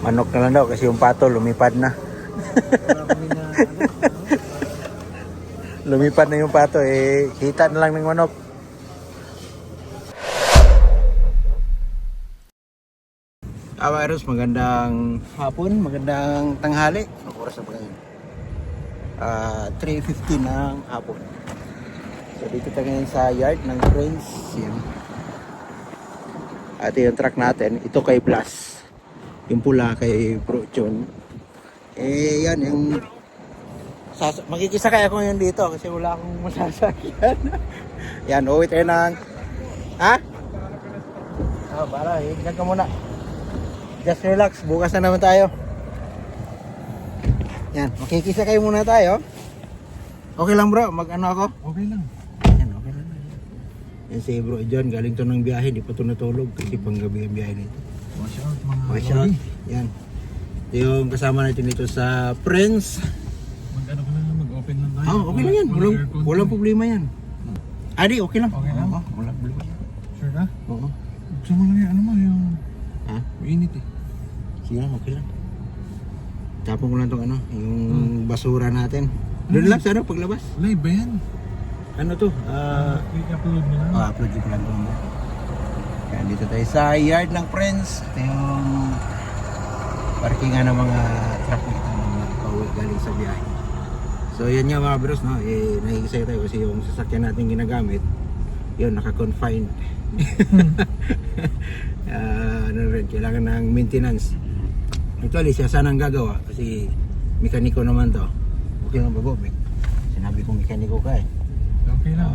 Manok na lang daw kasi yung pato lumipad na. Lumipad na yung pato eh, kita na lang ng manok. Eros, magandang hapon, magandang tanghali. Anong oras na ba ngayon? 3:15 ng hapon. So dito tayo ngayon sa yard ng friends. Yan. At yung truck natin, ito kay Blas. Yung pula kay Bro John. Eh yan, yung makikisakay ako ngayon dito kasi wala akong masasakyan. Yan, uwi tayo ng... Ha? Para, higyan ka muna. Just relax, bukas na naman tayo. Yan, makikisakay muna tayo. Okay lang bro, mag-ano ako? Okay lang. Yan, okay lang. Yan si Bro John, galing to ng biyahe, di pa to natulog kasi panggabi ang biyahe nito. Watch out mga Watch out. Yan. Ito yung kasama natin dito sa Friends. Mag-ano ka lang, mag-open lang tayo. Okay lang yan, walang problema yan. Adi, okay lang. Okay lang? Walang problema. Sure ka? Oo. Gusto mo lang yung ano mo, yung... Ha? Mainit eh. Sige lang, okay lang. Tapon ko lang itong ano, yung basura natin. Doon lang sa ano, paglabas. Live ba yan? Ano to? I-upload mo lang. Upload ko lang ito. Kaya dito tayo sa yard ng Friends. Ito yung parkingan ng mga truck nito mga pauwi galing sa biyahe. So yan nga mga bros, no? Nakikisaya tayo kasi yung sasakyan natin ginagamit, yun, naka-confined. Ano rin, kailangan ng maintenance. Actually, siya sana ang gagawa kasi mekaniko naman to. Okay lang ba, Bob? Sinabi kong mekaniko ka eh. Okay lang.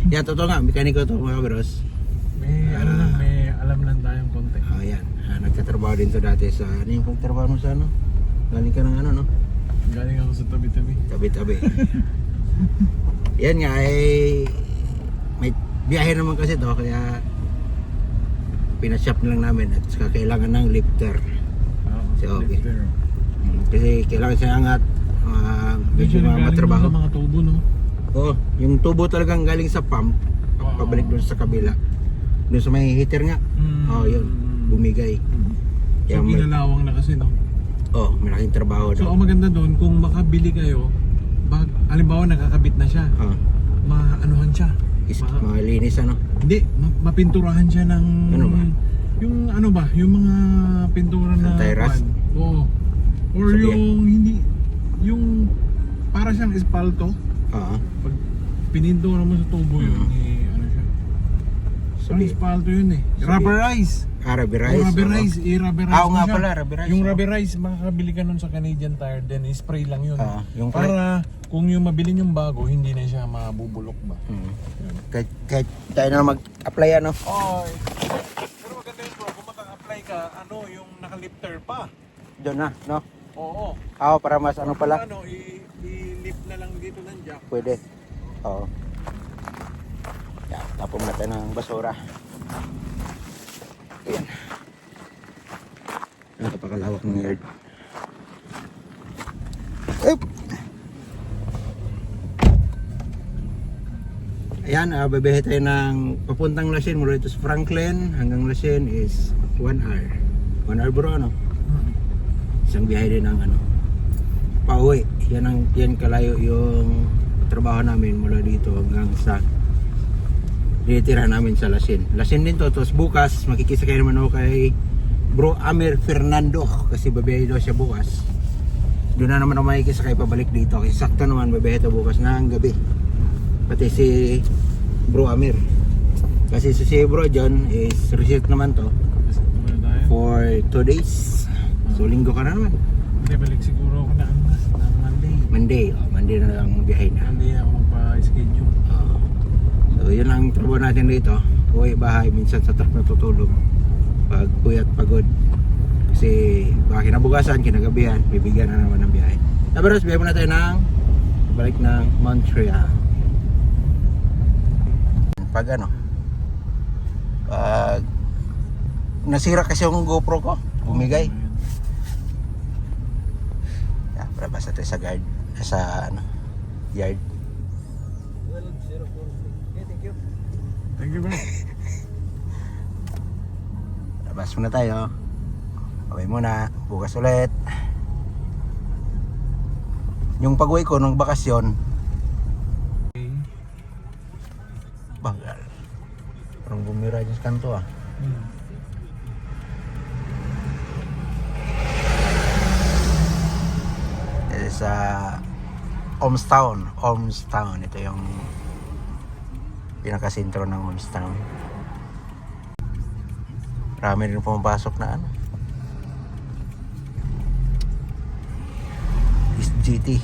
Yan, totoo nga, mekaniko to mga bros. May alam lang tayong konti. Yan. Nagtatrabaho din to dati sa, ano yung pagtrabaho mo sa ano? Galing ka ng ano, no? Galing ako sa tabi-tabi. Tabi-tabi. Yan nga, may biyahe naman kasi to, kaya pinashop lang namin at saka kailangan ng lifter. So, okay. Kasi kailangan siya angat, medyo matrabaho. Sa mga tubo, no? Oo, yung tubo talagang galing sa pump, pabalik doon sa kabila. Doon sa may heater nga. Yun, bumigay. So, ginalawang na kasi, no? Malaking trabaho So, daw. ang maganda doon, kung makabili kayo, halimbawa nakakabit na siya, maanuhan siya. Malinis ano? Hindi, mapinturahan siya ng... Ano ba? Yung ano ba? Yung mga pintura na... Anti-rust? Oo. Or Sabi yung hindi... Yung... Para siyang espalto. Pag pinindura mo sa tubo yun, ano siya? Parang espalto yun eh. Rubberize! Rubberize? Rubberize. I-rubberize Oo mo nga siya. pala, rubberize. Yung rubberize, makakabili ka nun sa Canadian Tire, then spray lang yun. Yung para kung yung mabili yung bago, hindi na siya mabubulok ba. Kahit tayo na mag-apply ano? Pero maganda yun bro, kung maka-apply ka, yung naka-lifter pa. Doon na, no? Oo. Para mas ano pala? I-lift na lang dito ng jack. Pwede. Oo. Yan, tapon natin ng basura. Ayan. Napakalawak ng yard. Ayan, babiyahe tayo ng papuntang Lasien mula dito sa Franklin hanggang Lasien is 1 hour. 1 hour bro, ano? Isang biyahe din ng ano, pauwi. Yan kalayo yung trabaho namin mula dito hanggang sa dinitira namin sa Lasien. Lasien din to, tapos bukas makikisakay naman ako kay Bro Amir Fernando kasi babiyahe daw siya bukas. Doon na naman ako makikisakay pabalik dito kasi sakto naman babiyahe ito bukas ng gabi. Pati si Bro Amir. Kasi si Bro John is reset naman to for 2 days. So linggo ka na naman. Hindi, balik siguro ako na Monday. Monday na lang biyahe na. Monday na ako magpa-schedule. So yun ang trabaho natin dito. Uwi bahay, minsan sa truck natutulog pag puyat pagod. Kasi baka kinabukasan, kinagabihan, bibigyan na naman ng biyahe. Tapos biyahe muna tayo ng balik ng Montreal. Pag nasira kasi yung GoPro ko, bumigay. Labas natin sa guard, sa yard. Thank you bro. Labas muna tayo. Okay muna, bukas ulit. Yung pag-uwi ko nung bakasyon, bagal. Parang bumira dyan sa kanto ah. Ito sa Ormstown. Ito yung pinakasentro ng Ormstown. Marami rin pumapasok na ano. GT.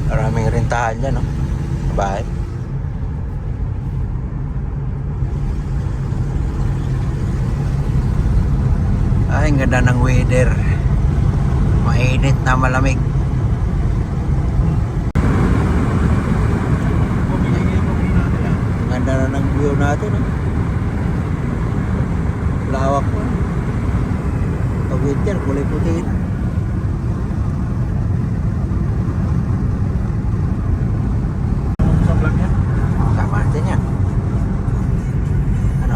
Maraming rentahan dyan, no? Bahay. Ay, ang ganda ng weather. Mainit na malamig. Ang ganda na ng view natin, no? Lawak mo. Pag winter, kulay puti na. Sama natin yan. Ano,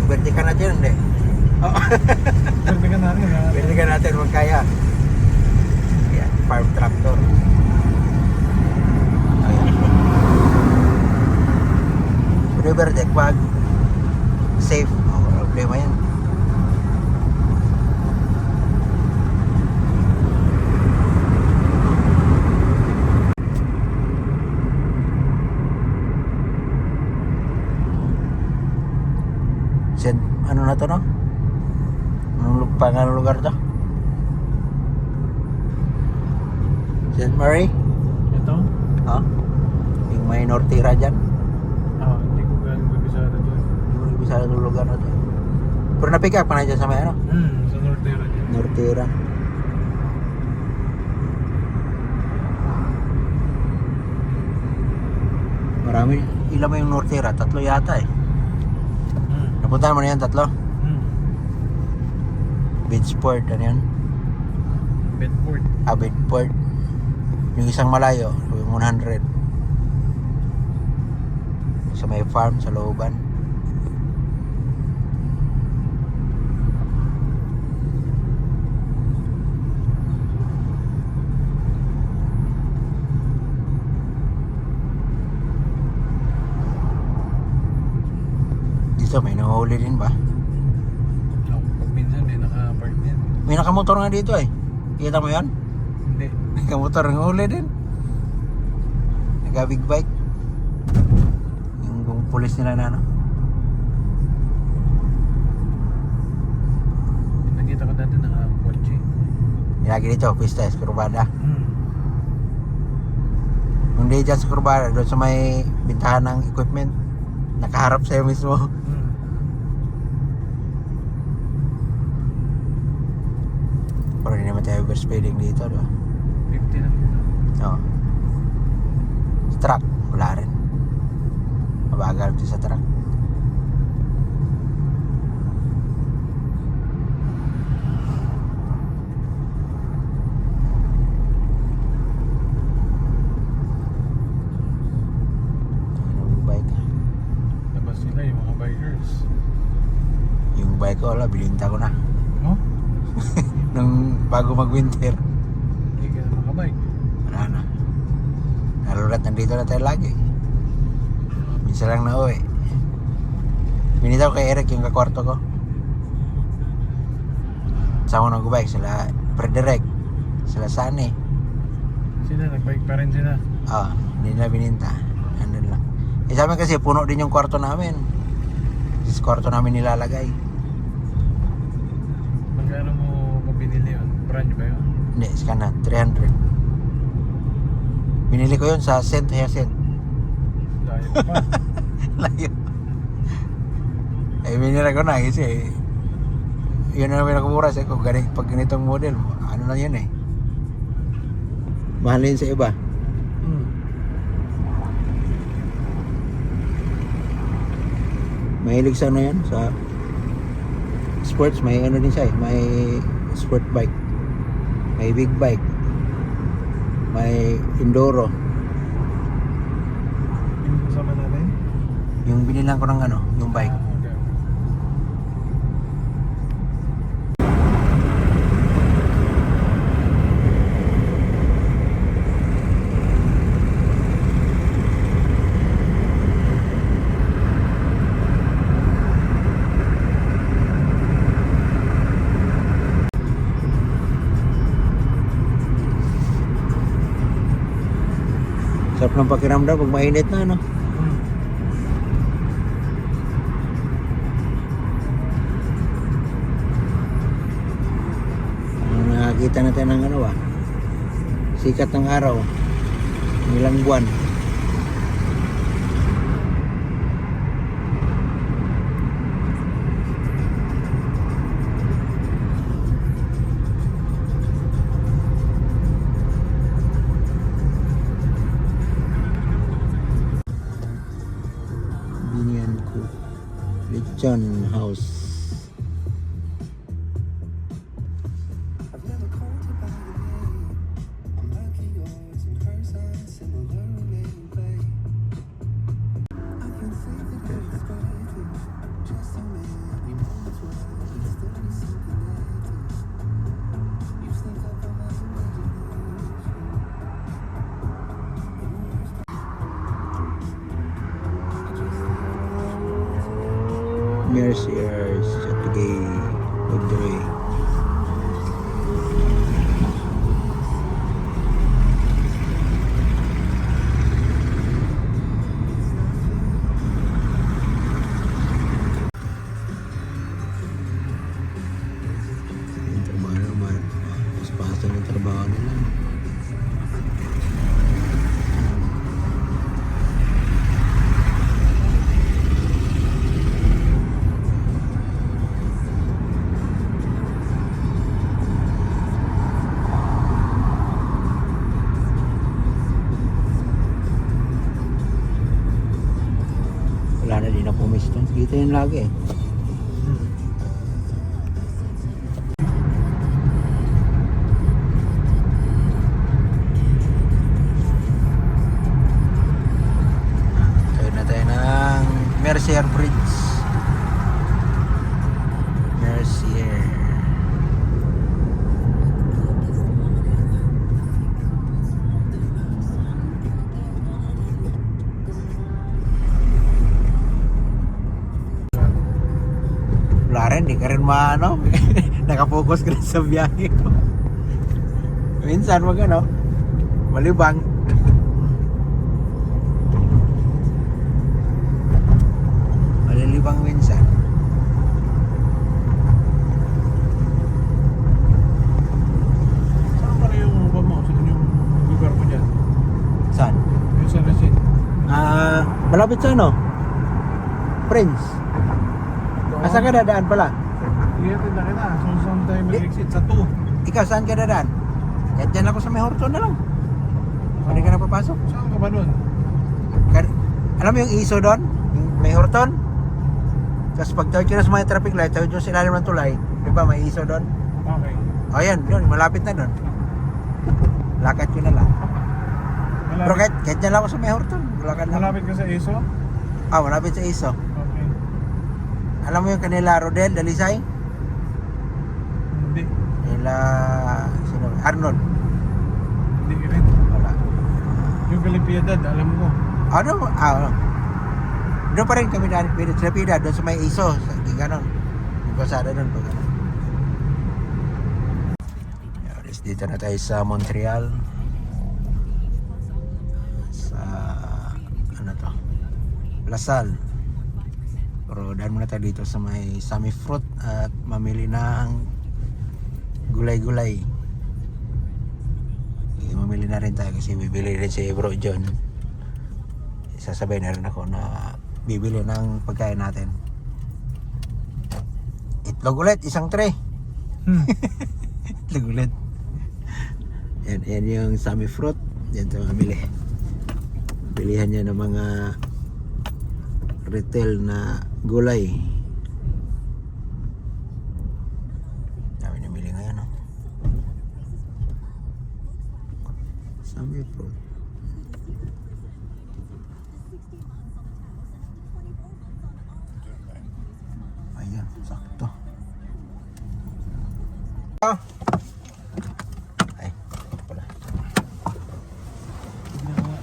vertical natin, hindi? Oo. Vertical natin, huwag kaya. Yan, farm tractor. Ayan. River deck, pag safe, problema yan. Ano na to, no? Anong lugar to? St. Mary? Ito? Ha? Yung may Nortira dyan? Hindi ko galing babisado doon. Hindi mo nabisado ng lugar na to. Pero na-pick up pa na dyan sa may ano? Sa Nortera dyan. Nortira. Marami. Ilan mo yung Nortira? 3 yata eh. Napuntahan mo na yan, 3? Beachport, ano yan? Bedford. Bedford. Yung isang malayo, yung 100. Sa may farm, sa looban. Dito, may nahuli din ba? Pag minsan may naka-park din. May nakamotor nga dito eh. Kita mo yan? Hindi. Nakamotor ng huli din. Naka-big bike. Yung pulis nila na ano. Nakita ko dati naka-kotse. Lagi dito, pista, Escorbada. Hindi dyan sa Escorbada, doon sa may bintahan ng equipment. Nakaharap sa'yo mismo. Pero hindi naman tayo overspeeding dito, diba? 50 lang. Oo. Sa truck, wala rin. Mabagal dito sa truck. Yung bike. Labas sila yung mga bikers. Yung bike ko, wala, bininta ko na. No? Nung bago mag-winter. Hindi ka na makabike. Wala na. Nalulat, nandito na tayo lagi. Minsan lang na uwi. Binita ko kay Eric yung kakwarto ko. Sama ko nag-bike sila Frederick, sila Sunny. Sila, nagbike pa rin sila. Hindi nila bininta. Andun lang. Sa amin kasi puno din yung kwarto namin. Sa kwarto namin nilalagay. Magkano mo binili yun? Brand ba yun? Hindi, scan na, 300. Binili ko yun sa St. Hyacinthe. Layo pa. Layo. Binira ko na kasi yun na namin nakumura sa ko. Pag ganitong model, ano na yun eh. Mahal yun sa iba. Mahilig sa ano yan, sa sports, may ano din siya eh, may sport bike, may big bike. may Indoro. Yung kasama natin. Yung binilang ko ng ano, yung bike. Okay. Sarap ng pakiramdam pag mainit na, no? Nakakita natin ng ano ba? Sikat ng araw. Ilang buwan. Binian ko. Lechon House. I've never called you by your name. I'm lucky yours and hers are similar gameplay. I can see that you're expecting just so many moments where you still be so connected. You sneak up on my imagination. Merciers at the gay of the way. Yung trabaho naman, paspasan ng trabaho nila. Wala na din ako miss doon. Dito yun lagi eh. Tayo na tayo ng Mercier Bridge. Mercier. Wala rin, di ka rin maano. Nakapokus ka rin sa biyahe mo. Minsan wag ano, malibang. Malilibang minsan. Saan pala yung upa mo? Saan yung lugar mo dyan? Saan? Yung sa Racine. Malapit sa ano? Prince. Asa ka dadaan pala? Ihatid na kita. So saan tayo mag-exit? Sa 2. Ikaw, saan ka dadaan? Kahit dyan ako sa may Horton na lang. Pwede ka na papasok. Saan ka ba nun? Alam mo yung ISO doon? Yung may Horton? Tapos pag tawid ka na sa mga traffic light, tawid yung silalim ng tulay. Di ba, may ISO doon? Okay. O yan, yun, malapit na doon. Lakad ko na lang. Pero kahit dyan lang ako sa may Horton. Lakad na. Malapit ka sa ESO? Malapit sa ISO. Okay. Alam mo yung kanila Rodel, Dalisay? Hindi. Nila, sino? Arnold. Hindi rin. Wala. Yung Kalipiedad, alam ko. Ano? Doon pa rin kami daan, sa Pida, doon sa may ISO, sa ganon. Yung pasada doon, pag ano. Yes, dito na tayo sa Montreal. Sa, ano to? Lasal. Pero daan muna tayo dito sa may Sami Fruit at mamili ng gulay-gulay. Mamili na rin tayo kasi bibili rin si Bro John. Sasabay na rin ako na bibili ng pagkain natin. Itlog ulit, isang tray. Itlog ulit. Yan yung Sami Fruit. Yan ito mamili. Bilihan niya ng mga retail na gulay. Dami namili ngayon, no? Summer fruit. Ayan, sakto. Ay, pala.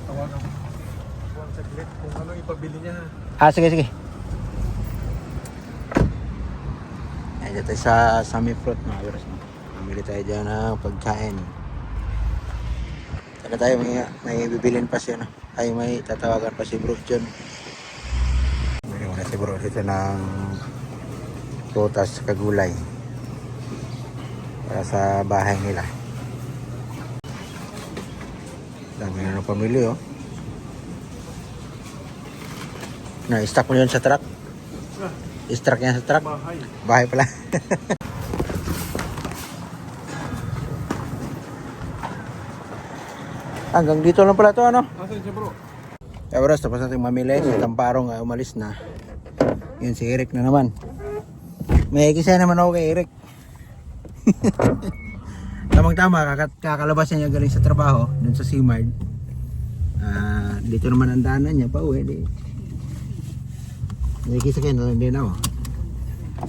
Tawagan ko. One saglit kung ano ipabili niya. Sige, sige. Ayan tayo sa Summer fruit mga viewers. Mamili tayo dyan ng pagkain. Saka tayo may bibilin pa siya. Ay may tatawagan pa si Bro John. Bili muna si Bro dito ng prutas, kagulay. Para sa bahay nila. Dami na ng pamili oh. Na-stack mo yun sa truck? I-stack yan sa truck? Bahay. Bahay pala. Hanggang dito lang pala to ano? Asan siya bro? Kaya bro, tapos natin mamili. Si Tamparong umalis na. Yun si Eric na naman. May kisa naman ako kay Eric. Tamang-tama, kakalabas niya galing sa trabaho dun sa Simard. Dito naman ang daanan niya, pauwi. May kisa kayo na lang din ako.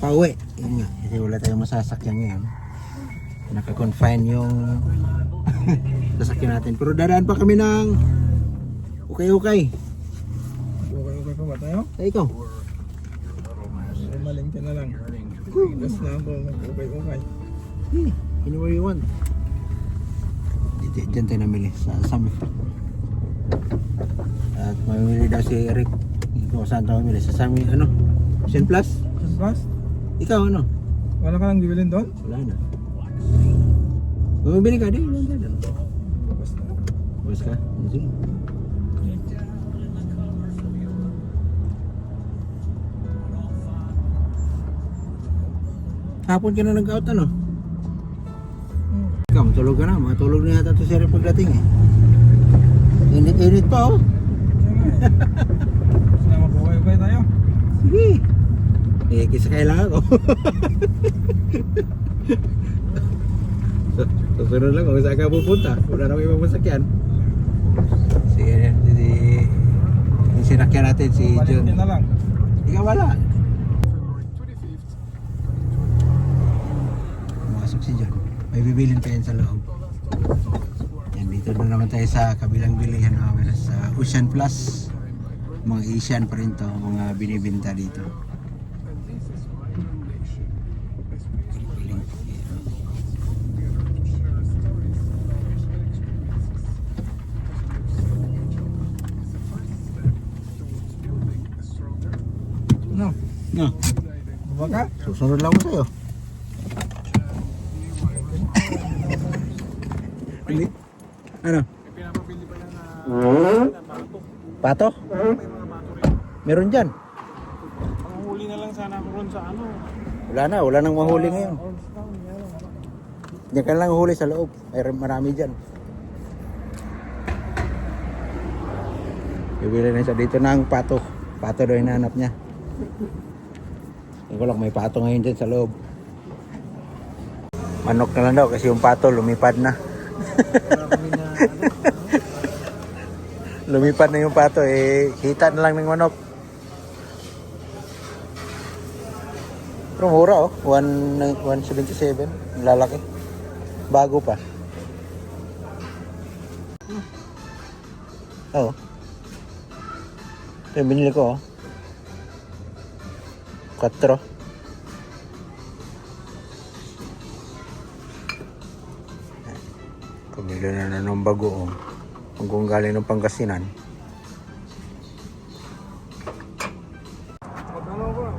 Pauwi. Yun nga, kasi wala tayong masasakyan ngayon. Naka-confine yung sasakyan natin. Pero dadaan pa kami ng ukay-ukay. Okay pa ba tayo? Ay, ikaw. Malingkin na lang. Gas na ako. Okay. Anywhere you want. Diyan tayo namili sa Summer. At mamili daw si Eric. Ikaw saan tayo mamili? Sa Summer, ano? Ocean Plus? Plus? Ikaw ano? Wala ka nang bibilin doon? Wala na. Bumibili ka din. Bukas na. Bukas ka? Sige. Hapon ka na nag-out ano? Ikaw, matulog ka na. Matulog na yata ito si Eric pagdating eh. Init pa oh. Gusto na mabuhay tayo? Sige. Kisa kailangan ko. Susunod lang kung saan ka pupunta. Wala na ibang masakyan. Yung sinakyan natin si John. Malingkin na lang. Ikaw wala. Masok si John. May bibilin pa yan sa loob. Yan, dito na naman tayo sa kabilang bilihan. Sa Ocean Plus. Mga Asian pa rin to. Mga binibinta dito. No. No. Buwa ka? Susunod lang ako sa'yo. Ano? Pinapabili pa yan na bato. Pato? May mga bato rin. Meron dyan. Panghuli na lang sana ako ron sa ano. Wala nang mahuli ngayon. Orange Town, yan. Diyan ka lang huli sa loob. May marami dyan. Bibili na siya dito ng pato. Pato daw hinahanap niya. Hindi ko lang may pato ngayon dyan sa loob. Manok na lang daw kasi yung pato lumipad na. Lumipad na yung pato eh. Kita na lang ng manok. Pero mura oh. 177. Ang lalaki. Bago pa. Oo. Ito yung binili ko oh. 4. Pamili na ng bagoong. Kung galing ng Pangasinan. Magkano ba?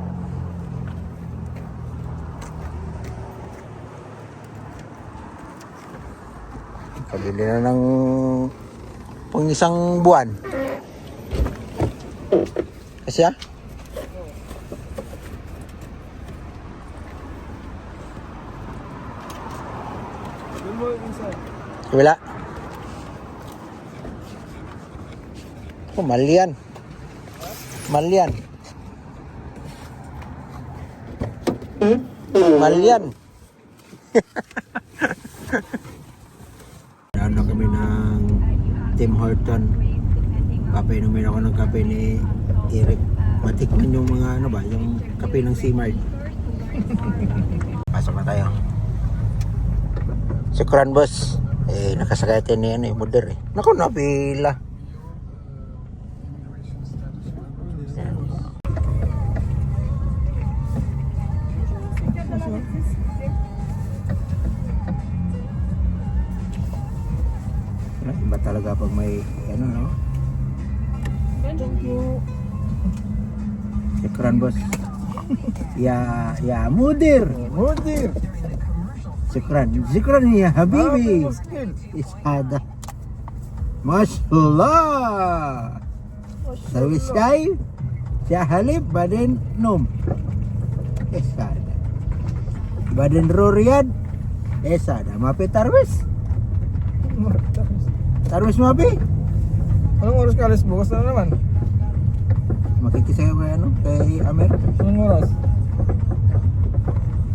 Pabili na ng pang isang buwan. Kasi ah? Doon mo inside. Wala. Oh, malian. Malian. Malian. Ano kami ng Tim Horton. Papainumin ako ng kape ni Eric. Matikman yung mga ano ba, yung kape ng Seamart. Pasok na tayo. Syukran boss. Nakasakay tayo ni ano, Muder eh. Naku, napila. Iba talaga pag may ano no? Syukran boss. Ya Mudir. Syukran ya Habibi. Isada. Mashallah. Service kay siya halip baden nom. Isada. Baden Ruriyad. Isada. Mapi tarwis. Tarwis mapi. Anong oras ka alis? Bukas na naman. Makikisa ko kay ano, kay Amer. Anong oras?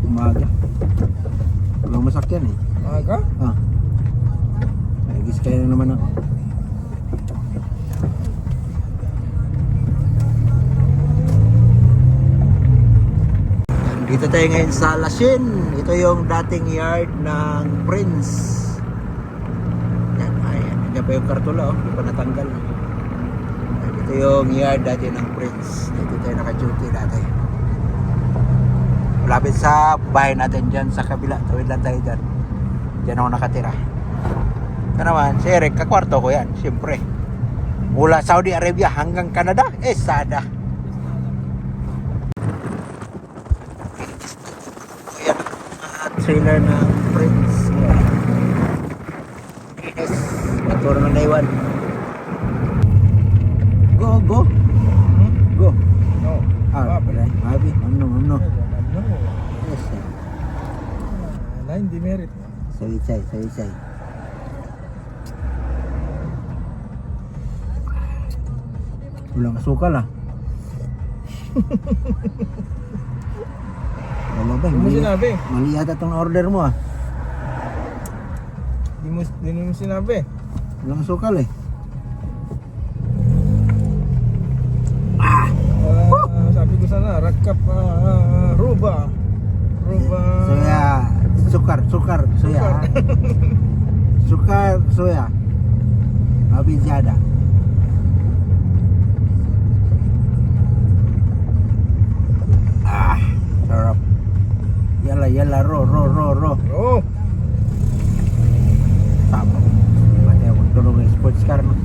Umaga. Walang masakyan eh. Maaga? Nagis kayo na naman ako. Dito tayo ngayon sa Lasin. Ito yung dating yard ng Prince. Yan, ayan. Nandiyan pa yung kartula, oh. Hindi pa natanggal. Ito yung yard dati ng Prince. Dito tayo naka-duty dati. Malapit sa bahay natin dyan sa kabila. Tawid lang tayo dyan. Dyan ako nakatira. Ito naman, si Eric, kakwarto ko yan. Siyempre. Mula Saudi Arabia hanggang Canada, Sada. Ayan ang trailer ng Prince. Yes. Motor na naiwan. Go. Go. No. Pala. Mabi. Mamno. Yes. Hindi merit. Sawisay. Walang asukal ah. Wala ba? Hindi mo sinabi. Mali yata itong order mo ah. Hindi mo sinabi. Walang asukal eh. Sabi ko sana, rakap ruba. Soya. Sukar. Soya. Sukar. Soya. Habis ziyada. Sarap. Yalla. Ro. Oh. Tama. Mati ako tulong ng sports car no.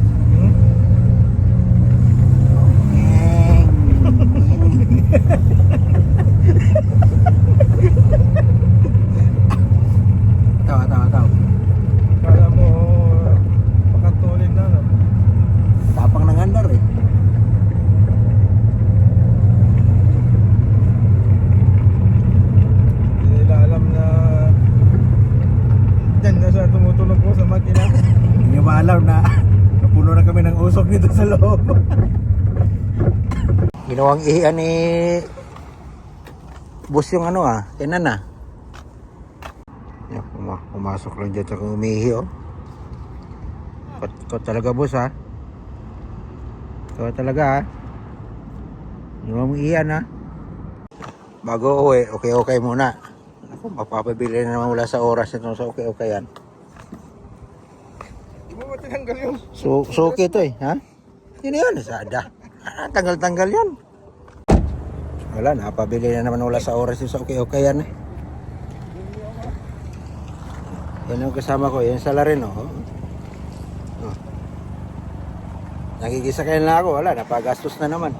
Tawa. Kala mo, pakatulid na. No? Tapang ng andar eh. Hindi nila alam na dyan na siya tumutulog ko sa makina. Hindi nyo ba alam na napuno na kami ng usok dito sa loob. Ginawang iyan ni bus yung ano ah, tinan na. Yan, pumasok lang dyan tsaka umihi oh. Kot talaga boss ha. Kot talaga ha. Ginawang iyan ha. Bago uwi, okay muna. Ako, mapapabili na naman wala sa oras ito sa okay yan. Di mo ba tinanggal yung? Suki ito eh, ha? Yun yan, Sada. Tanggal yan. Wala, napabili na naman wala sa oras yung sa okay yan eh. Yan ang kasama ko, yan sa Larin oh. Nakikisakay na ako, wala, napagastos na naman.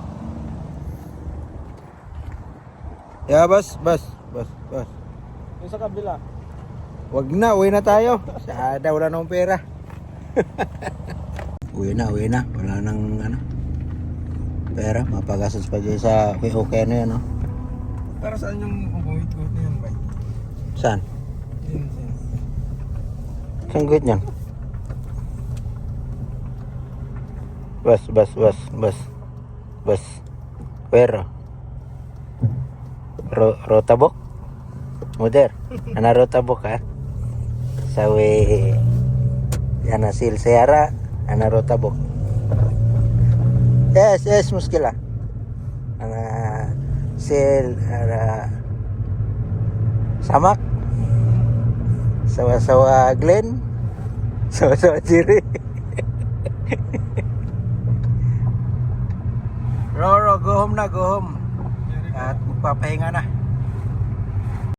Yeah, bas. Yung sa kabila. Wag na, uwi na tayo. Sada, wala nang pera. uwi na. Wala nang ano. Pera, mapagastos pa dyan sa okay na yan, no? Para saan yung upuit ko na yan, bay? Saan? Yun. Saan guhit niyan? Bas. Pero. Rotabok? Muder. Rotabok ha? Sawi. Yan na sil Seara. Anaro tabok. Yes, muskila. Ana sil samak. Sawa-sawa Glenn. Sawa-sawa Jerry. Roro, go home na, go home. At magpapahinga na.